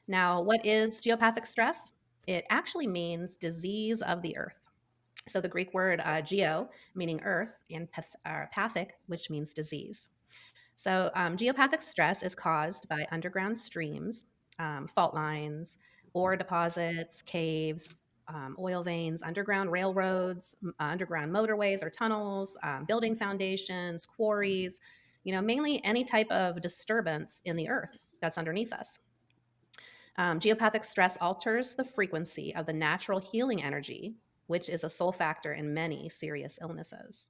Now, what is geopathic stress? It actually means disease of the earth. So the Greek word geo, meaning earth, and pathic, which means disease. So geopathic stress is caused by underground streams, fault lines, ore deposits, caves, oil veins, underground railroads, underground motorways or tunnels, building foundations, quarries, mainly any type of disturbance in the earth that's underneath us. Geopathic stress alters the frequency of the natural healing energy, which is a sole factor in many serious illnesses.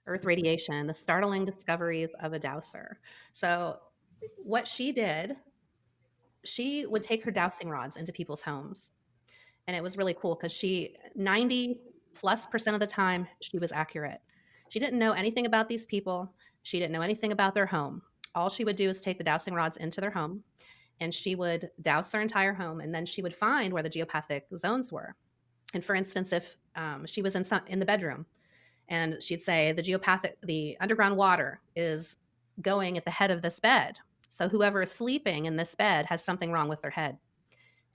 Earth radiation, the startling discoveries of a dowser. So, what she did, she would take her dowsing rods into people's homes. And it was really cool because she 90 plus percent of the time she was accurate. She didn't know anything about these people. She didn't know anything about their home. All she would do is take the dowsing rods into their home and she would douse their entire home and then she would find where the geopathic zones were. And for instance, if she was in the bedroom and she'd say the underground water is going at the head of this bed. So whoever is sleeping in this bed has something wrong with their head.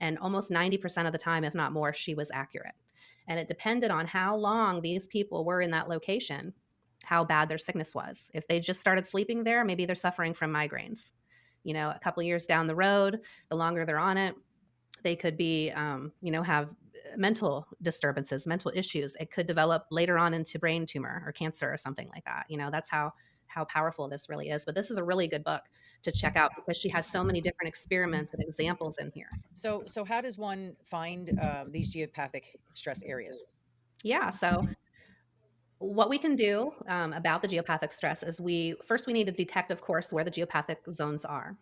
And almost 90% of the time, if not more, she was accurate. And it depended on how long these people were in that location, how bad their sickness was. If they just started sleeping there, maybe they're suffering from migraines. A couple of years down the road, the longer they're on it, they could be, have mental disturbances, mental issues. It could develop later on into brain tumor or cancer or something like that. That's how powerful this really is. But this is a really good book to check out because she has so many different experiments and examples in here. So how does one find these geopathic stress areas? Yeah. So what we can do about the geopathic stress is we need to detect, of course, where the geopathic zones are.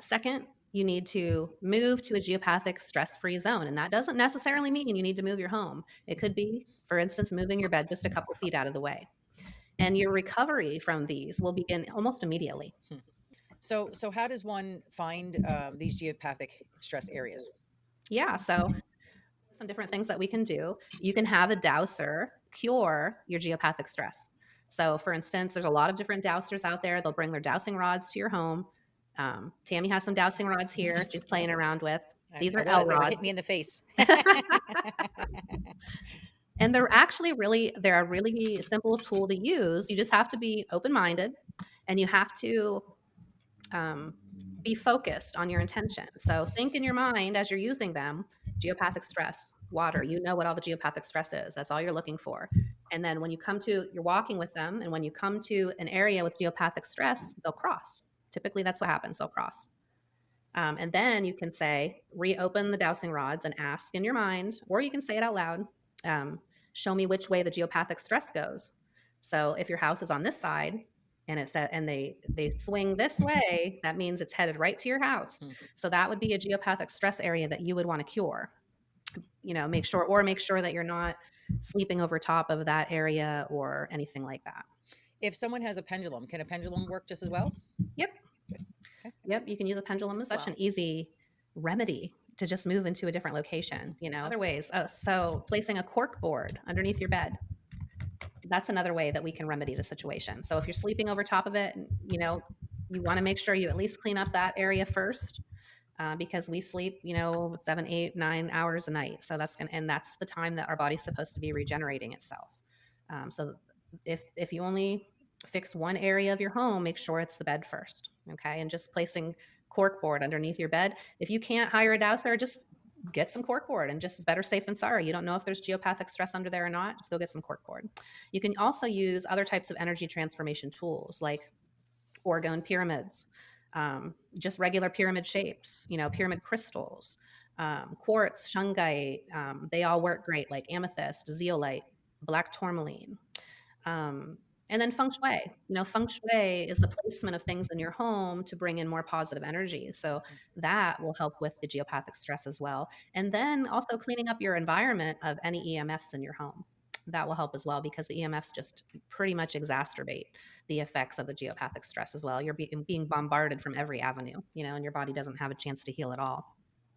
Second, you need to move to a geopathic stress-free zone, and that doesn't necessarily mean you need to move your home. It could be, for instance, moving your bed just a couple feet out of the way. And your recovery from these will begin almost immediately. Hmm. So how does one find these geopathic stress areas? Yeah, so some different things that we can do. You can have a dowser cure your geopathic stress. So, for instance, there's a lot of different dowsers out there. They'll bring their dowsing rods to your home. Tammy has some dowsing rods here she's playing around with. These I are L was. They were rods. hitting me in the face. And they're a really simple tool to use. You just have to be open-minded and you have to um, be focused on your intention. So think in your mind as you're using them, geopathic stress, water, you know what all the geopathic stress is. That's all you're looking for. And then you're walking with them, and when you come to an area with geopathic stress, they'll cross. Typically, that's what happens. They'll cross. And then you can say, reopen the dowsing rods and ask in your mind, or you can say it out loud, um, show me which way the geopathic stress goes. So if your house is on this side and they swing this way, that means it's headed right to your house. Hmm. So that would be a geopathic stress area that you would want to cure. Make sure that you're not sleeping over top of that area or anything like that. If someone has a pendulum, can a pendulum work just as well? Yep. Okay. Yep, you can use a pendulum. It's such an easy remedy to just move into a different location, Other ways. Oh, so placing a cork board underneath your bed. That's another way that we can remedy the situation. So if you're sleeping over top of it, you want to make sure you at least clean up that area first. Because we sleep, 7, 8, 9 hours a night. So that's the time that our body's supposed to be regenerating itself. So if you only fix one area of your home, make sure it's the bed first. Okay. And just placing cork board underneath your bed. If you can't hire a dowser, just get some cork board and just better safe than sorry. You don't know if there's geopathic stress under there or not. Just go get some cork board. You can also use other types of energy transformation tools like orgone pyramids, just regular pyramid shapes, pyramid crystals, quartz, shungite. They all work great, like amethyst, zeolite, black tourmaline. And then feng shui. Feng shui is the placement of things in your home to bring in more positive energy. So that will help with the geopathic stress as well. And then also cleaning up your environment of any EMFs in your home. That will help as well because the EMFs just pretty much exacerbate the effects of the geopathic stress as well. You're being bombarded from every avenue, and your body doesn't have a chance to heal at all.